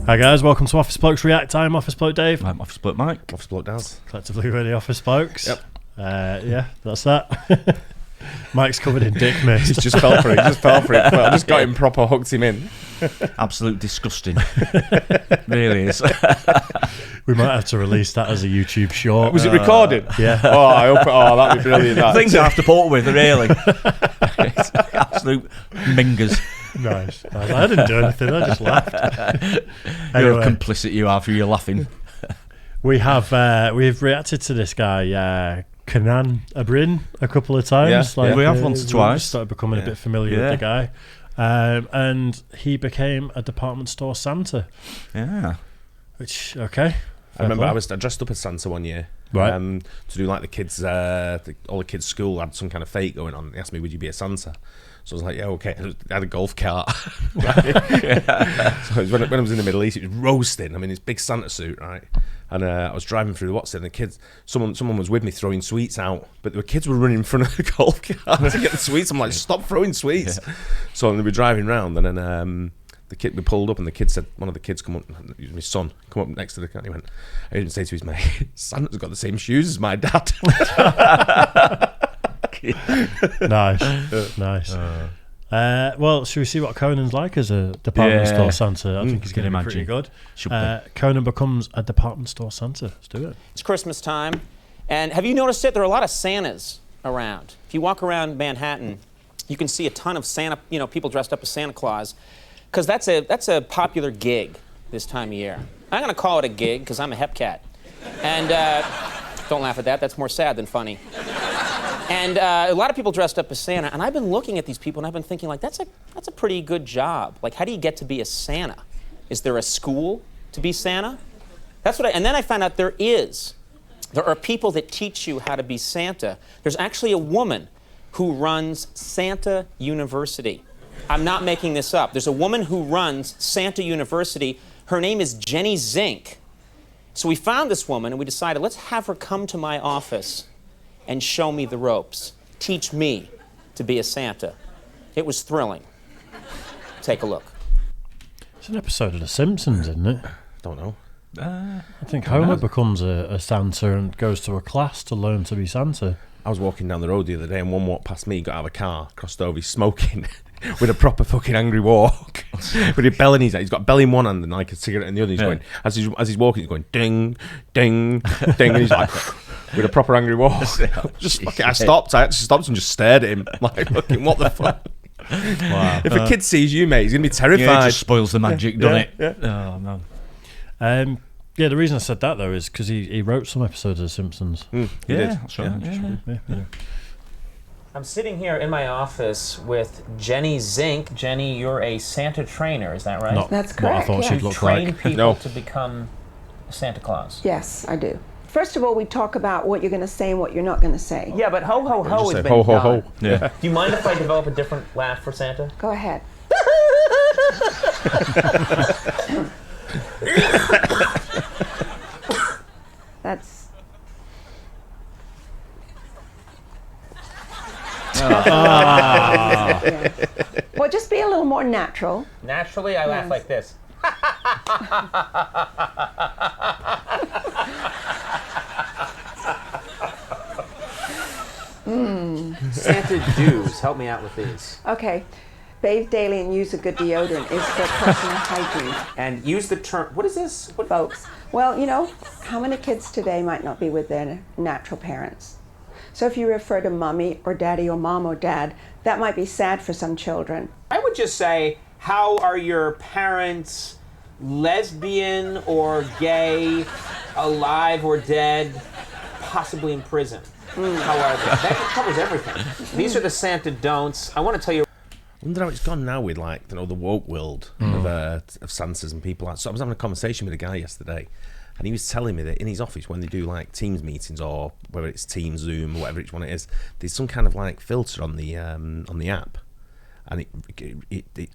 Hi guys, welcome to Office Blokes React. I'm Office Bloke Dave. I'm Office Bloke Mike. Office Bloke Daz. Collectively we're the Office Blokes. Yep. Yeah, that's that. Mike's covered in dick mist. He just fell for it. I just got him proper, hooked him in. Absolute disgusting. Really is. We might have to release that as a YouTube short. Was it recorded? Yeah. Oh, I hope. Oh, that'd be brilliant. That. Things I have to put up with, really. It's absolute mingers. Nice. I didn't do anything. I just laughed. You're complicit. You are for your laughing. We've reacted to this guy. Conan a couple of times. Yeah, we have once or twice. Started becoming a bit familiar with the guy, and he became a department store Santa. Yeah. Which I remember I dressed up as Santa one year, right? To do like the kids, all the kids' school had some kind of fete going on. They asked me, "Would you be a Santa?" So I was like, "Yeah, okay." I had a golf cart. So it was when I was in the Middle East, it was roasting. I mean, it's big Santa suit, right? And I was driving through the Watson, and the kids, someone was with me throwing sweets out, but the kids were running in front of the golf cart to get the sweets. I'm like, "Stop throwing sweets!" Yeah. So we were driving round, and then we pulled up, and the kid said, one of the kids come up, my son, come up next to the car, and he went, I didn't say to his mate, "Santa's got the same shoes as my dad." Nice. Well, should we see what Conan's like as a department store Santa? I think he's going to be pretty good. Conan becomes a department store Santa. Let's do it. It's Christmas time, and have you noticed it? There are a lot of Santas around. If you walk around Manhattan, you can see a ton of Santa, people dressed up as Santa Claus, because that's a popular gig this time of year. I'm going to call it a gig because I'm a hepcat, and don't laugh at that. That's more sad than funny. And a lot of people dressed up as Santa, and I've been looking at these people, and I've been thinking, like, that's a pretty good job. Like, how do you get to be a Santa? Is there a school to be Santa? And then I found out there are people that teach you how to be Santa. There's actually a woman who runs Santa University. I'm not making this up. There's a woman who runs Santa University. Her name is Jenny Zink. So we found this woman, and we decided, let's have her come to my office and show me the ropes. Teach me to be a Santa. It was thrilling. Take a look. It's an episode of The Simpsons, isn't it? Don't know. I think Homer becomes a Santa and goes to a class to learn to be Santa. I was walking down the road the other day, and one walked past me, got out of a car, crossed over, he's smoking with a proper fucking angry walk. With a bell in his hand. He's got a bell in one hand and like a cigarette in the other. He's going, as he's walking, he's going ding, ding, ding, and he's like with a proper angry walk. I stopped and just stared at him like, looking, what the fuck? Wow. If a kid sees you, mate, he's gonna be terrified. Yeah, it just spoils the magic, doesn't it? Yeah. Oh no. The reason I said that though is because he wrote some episodes of The Simpsons. That's right. Yeah. I'm sitting here in my office with Jenny Zink. Jenny, you're a Santa trainer, is that right? That's correct. What I thought she'd look like. Train people to become Santa Claus. Yes, I do. First of all, we talk about what you're going to say and what you're not going to say. Yeah, but ho ho ho has been ho, ho, done. ho. Yeah. Do you mind if I develop a different laugh for Santa? Go ahead. That's... Yeah. Well, just be a little more natural. Naturally, I laugh like this. Santa do's. Help me out with these. Okay. Bathe daily and use a good deodorant is for personal hygiene. And use the term, what is this? Folks, well, how many kids today might not be with their natural parents? So if you refer to mommy or daddy or mom or dad, that might be sad for some children. I would just say, how are your parents lesbian or gay, alive or dead, possibly in prison? How are they? That covers everything. These are the Santa don'ts. I want to tell you. I wonder how it's gone now with the woke world of Santas and people. So I was having a conversation with a guy yesterday, and he was telling me that in his office, when they do like Teams meetings or whether it's Teams, Zoom, or whatever each one it is, there's some kind of like filter on the app, and it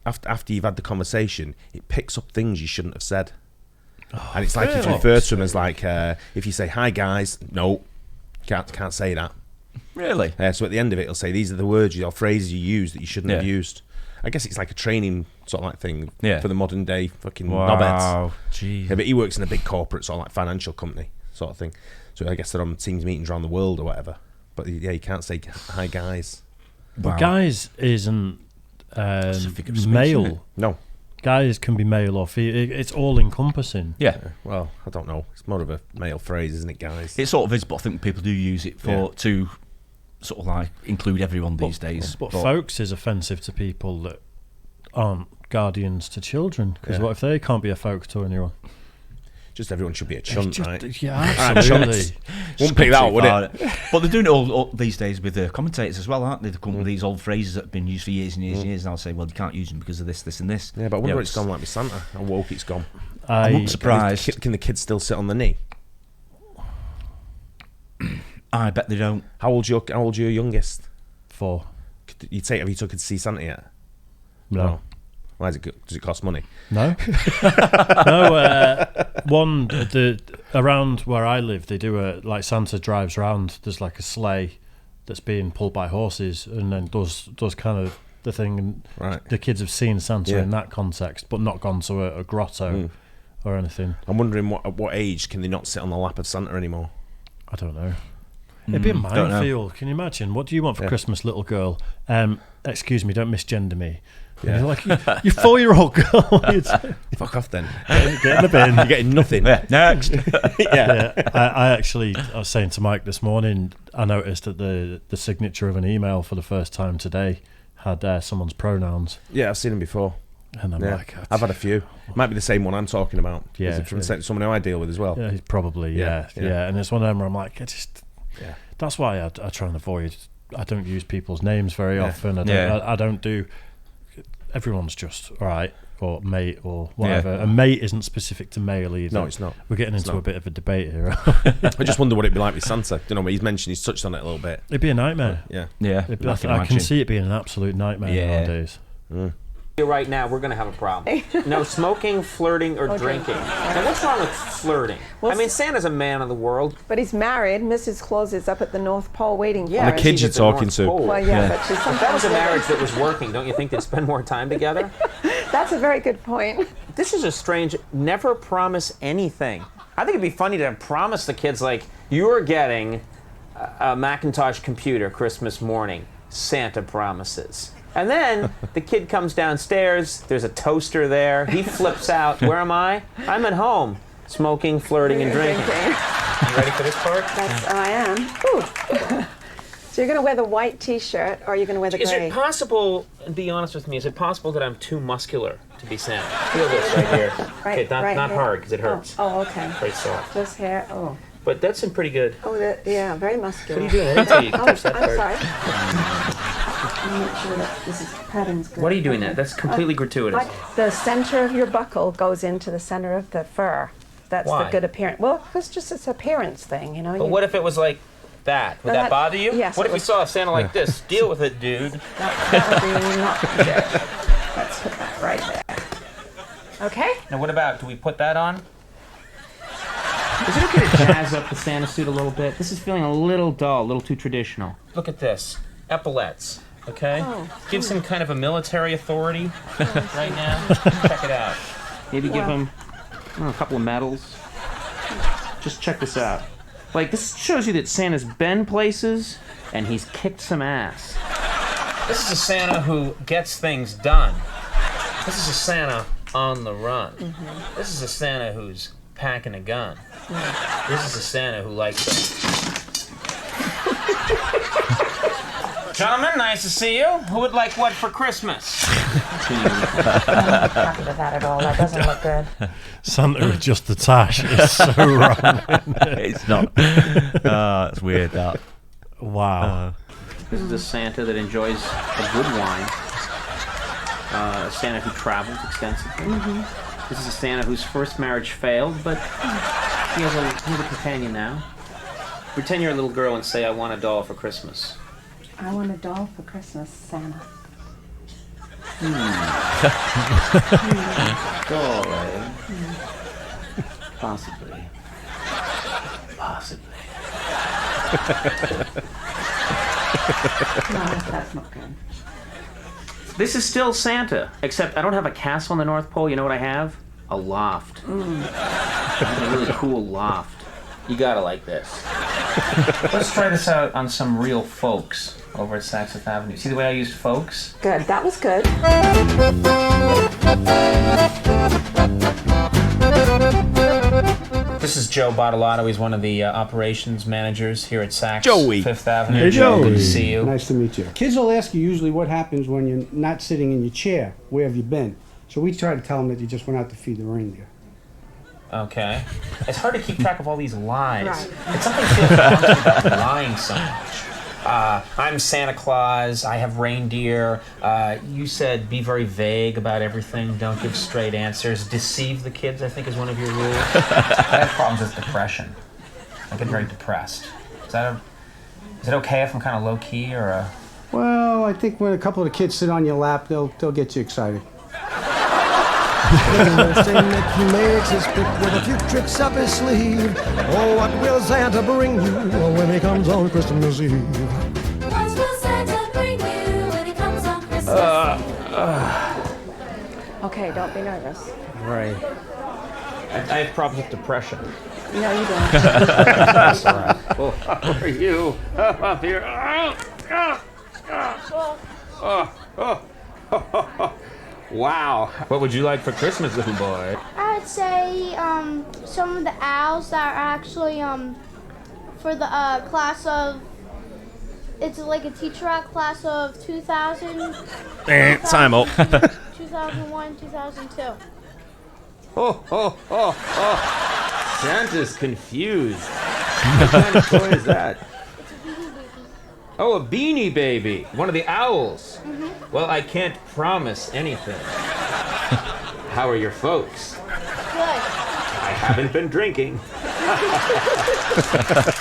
after you've had the conversation, it picks up things you shouldn't have said, and it's like if you refer to them as like if you say hi guys, no, can't say that. Really? So at the end of it, it'll say these are the words or phrases you use that you shouldn't have used. I guess it's like a training sort of like thing Yeah. for the modern day fucking knobheads. Wow, jeez. Yeah, but he works in a big corporate sort of like financial company sort of thing. So I guess they're on teams meetings around the world or whatever. But yeah, you can't say hi guys. But guys isn't figure of speech, isn't it? male. No. Guys can be male or female. It's all encompassing. Yeah. Well, I don't know. It's more of a male phrase, isn't it, guys? It sort of is, but I think people do use it to sort of like include everyone these days. But folks is offensive to people that aren't guardians to children. Because what if they can't be a folk to anyone? Just everyone should be a chunt, right? Yeah, absolutely. Wouldn't pick that, would it? But they're doing it all these days with the commentators as well, aren't they? They come with these old phrases that have been used for years and years and years, and I'll say, well, you can't use them because of this, this, and this. Yeah, but I wonder where it's gone like with Santa. How woke it's gone. I'm not surprised. Can the kids still sit on the knee? I bet they don't. How old's your youngest? 4. Have you took her to see Santa yet? No. Why is it good? Does it cost money? No. Around where I live, they do like Santa drives around. There's like a sleigh that's being pulled by horses, and then does kind of the thing. And right. The kids have seen Santa in that context, but not gone to a grotto or anything. I'm wondering at what age can they not sit on the lap of Santa anymore? I don't know. It'd be a minefield. Can you imagine? What do you want for Christmas, little girl? Excuse me, don't misgender me. Yeah. You're like, you 4-year-old girl. Fuck off then. Get in the bin. You're getting nothing. Next. I was saying to Mike this morning, I noticed that the signature of an email for the first time today had someone's pronouns. Yeah, I've seen them before. And I'm like, I've had a few. Might be the same one I'm talking about. Yeah. Is it from someone who I deal with as well? Yeah, probably, yeah. And it's one of them where I'm like, that's why I try and avoid. I don't use people's names very often. I don't do. Everyone's just all right, or mate, or whatever. And mate isn't specific to male either. No, it's not. We're getting into a bit of a debate here. I just wonder what it'd be like with Santa. Don't know, but he's touched on it a little bit. It'd be a nightmare. Yeah. I can see it being an absolute nightmare nowadays. Right now, we're going to have a problem. No smoking, flirting, or drinking. Now, what's wrong with flirting? I mean, Santa's a man of the world. But he's married. Mrs. Claus is up at the North Pole waiting for And the him. kids you're talking to. Well, but she's If that was a marriage that was working, don't you think they'd spend more time together? That's a very good point. This is a strange, never promise anything. I think it'd be funny to promise the kids, like, you're getting a Macintosh computer Christmas morning. Santa promises. And then the kid comes downstairs, there's a toaster there, he flips out. Where am I? I'm at home. Smoking, flirting, and drinking. You ready for this part? I am. Ooh. So you're going to wear the white T-shirt, or are you going to wear the gray? Is it possible, and be honest with me, is it possible that I'm too muscular to be Santa? Feel this right here. Right, okay, not hard, because it hurts. Oh, okay. Very soft. Just hair, oh. But that's in pretty good. Oh, yeah, very muscular. What are you doing? Until you touch that I'm part. sorry. I'm not sure that this pattern's good. What are you doing that? That's completely gratuitous. The center of your buckle goes into the center of the fur. That's Why? the good appearance. Well, it's just this appearance thing, you know. But what if it was like that? Would that bother you? Yes. What if you saw a Santa like this? Deal with it, dude. That would be not good. Let's put that right there. Okay. Now what about, do we put that on? Is it okay to jazz up the Santa suit a little bit? This is feeling a little dull, a little too traditional. Look at this. Epaulets. Okay? Give some kind of a military authority right now. Check it out. Maybe give him a couple of medals. Just check this out. Like, this shows you that Santa's been places and he's kicked some ass. This is a Santa who gets things done. This is a Santa on the run. This is a Santa who's packing a gun. This is a Santa who likes to... Gentlemen, nice to see you. Who would like what for Christmas? I'm not happy with that at all. That doesn't look good. Santa with just the tash is so wrong. It's not. It's weird, that. Wow. This is a Santa that enjoys a good wine. A Santa who travels extensively. This is a Santa whose first marriage failed, but he has a companion now. Pretend you're a little girl and say, I want a doll for Christmas. I want a doll for Christmas, Santa. Doll, eh? Possibly. No, that's not good. This is still Santa, except I don't have a castle on the North Pole. You know what I have? A loft. A really cool loft. You gotta like this. Let's try this out on some real folks over at Saxon Avenue. See the way I used folks? Good. That was good. This is Joe Bottolato. He's one of the operations managers here at Saks Joey. Fifth Avenue. Hey, Joey. Good to see you. Nice to meet you. Kids will ask you usually what happens when you're not sitting in your chair. Where have you been? So we try to tell them that you just went out to feed the reindeer. Okay. It's hard to keep track of all these lies. Right. It's something feels daunting about lying so much. I'm Santa Claus. I have reindeer. You said be very vague about everything. Don't give straight answers. Deceive the kids, I think, is one of your rules. I have problems with depression. I get very depressed. Is it okay if I'm kind of low key or? Well, I think when a couple of the kids sit on your lap, they'll get you excited. He makes his pick with a few tricks up his sleeve. Oh, what will Santa bring you when he comes on Christmas Eve? What will Santa bring you when he comes on Christmas Eve? Okay, don't be nervous. Right. I have problems with depression. No, you don't. That's all right. Well, how are you? Up here. Wow. What would you like for Christmas, little boy? I'd say some of the owls that are actually for the class of, it's like a teacher rat class of 2000. Time up. 2001, 2002. Santa's confused. What kind of toy is that? Oh, a Beanie Baby. One of the owls. Well, I can't promise anything. How are your folks? Good. I haven't been drinking.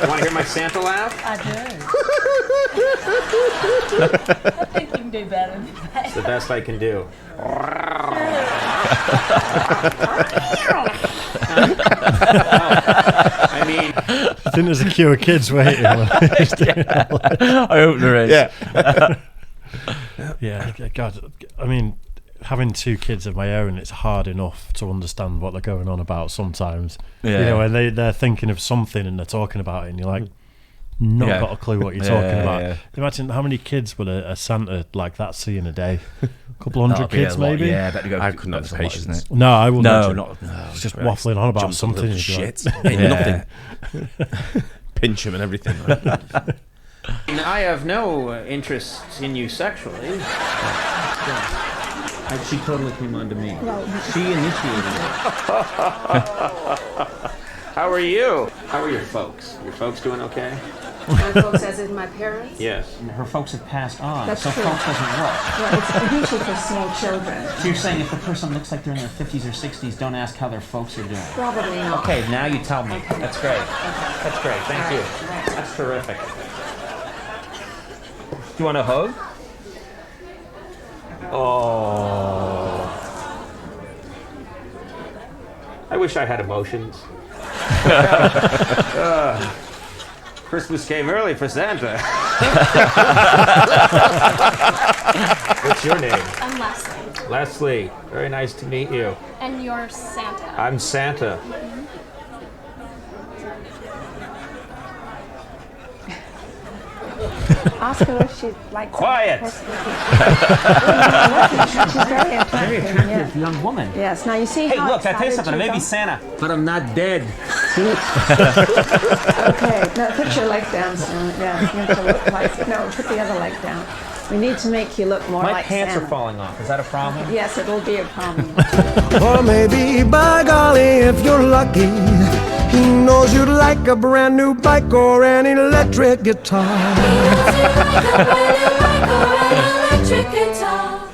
You want to hear my Santa laugh? I think you can do better than that. It's the best I can do. I mean, I think there's a queue of kids waiting. I hope there is. Yeah. Yeah, God. I mean, having two kids of my own, it's hard enough to understand what they're going on about sometimes. Yeah. You know, when they're thinking of something and they're talking about it, and you're like, not got a clue what you're talking about. Yeah. Imagine how many kids would a Santa like that see in a day? A couple hundred kids, maybe? Yeah, I bet you go. I couldn't have the patience. Isn't it? No, I wouldn't. No, It's just waffling on about something. and you're Shit. like, Ain't nothing. Pinch him and everything. I have no interest in you sexually. She totally came on to me. She initiated it. How are you? How are your folks? Your folks doing okay? My folks, as in my parents? Yes. Her folks have passed on, That's so true. folks doesn't work. Well, it's usually for small children. So you're saying if the person looks like they're in their 50s or 60s, don't ask how their folks are doing? Probably not. Okay, now you tell me. That's great. That's great. Thank you. That's terrific. Do you want a hug? Oh. I wish I had emotions. Christmas came early for Santa. What's your name? I'm Leslie. Leslie. Very nice to meet you. And you're Santa. I'm Santa. Ask her if she'd like to. Quiet. She's very attractive. Yeah. Young woman. Yes. Now you see Hey, how look, I tell you excited something. I may be got? Santa, but I'm not dead. Okay. Now put your leg down, Santa. Yeah. You have to look like. No, put the other leg down. We need to make you look more My like pants Santa. are falling off. Is that a problem? Yes, it'll be a problem. Or maybe, by golly, if you're lucky, he knows you'd like a brand new bike or an electric guitar. Electric guitar.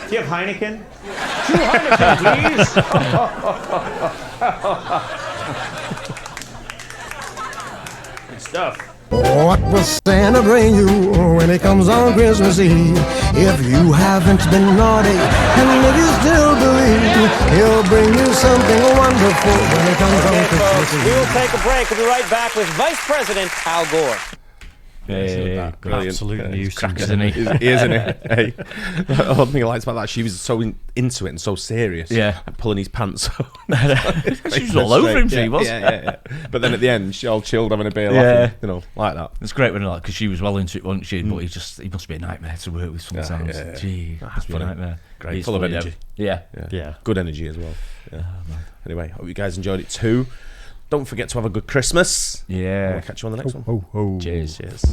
Do you have Heineken? 2 Heineken, please. Good stuff. What will Santa bring you when he comes on Christmas Eve? If you haven't been naughty, and if you still believe, he'll bring you something wonderful when he comes on Christmas Eve. We will take a break. We'll be right back with Vice President Al Gore. Brilliant. Absolute nuisance. Crack, isn't he? He isn't it? Hey, the other thing I liked about that, she was so into it and so serious. Yeah. And pulling his pants. She was all over him, she was. Yeah. But then at the end, she all chilled, having a beer, laughing, like that. It's great when because she was well into it, wasn't she? But he must be a nightmare to work with sometimes. Yeah. Gee, must be a nightmare. Great, full of energy. Yeah. Good energy as well. Yeah. Anyway, hope you guys enjoyed it too. Don't forget to have a good Christmas. Yeah. We'll catch you on the next one. Cheers. Cheers.